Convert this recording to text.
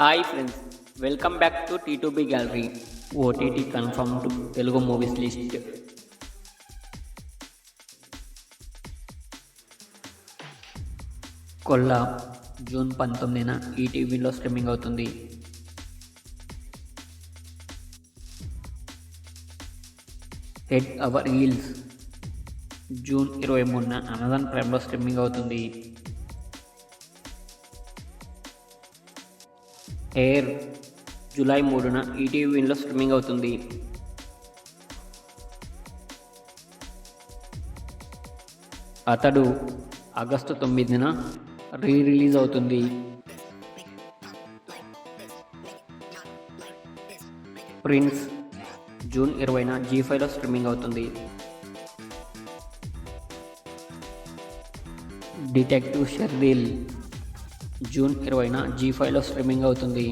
Hi friends, welcome back to T2B gallery. OTT confirmed Telugu movies list. Kolla June 19న ఈటీవీలో streaming అవుతుంది. Head Over Heels June 23న Amazon ప్రైమ్లో streaming అవుతుంది. Air July 3న ఈటీవీలో స్ట్రీమింగ్ అవుతుంది. అతడు ఆగస్టు 9న రిలీజ్ అవుతుంది. ప్రిన్స్ జూన్ 20న జీ5లో స్ట్రీమింగ్ అవుతుంది. డిటెక్టివ్ షెర్రీల్ జూన్ 20న జీ5లో స్ట్రీమింగ్ అవుతుంది.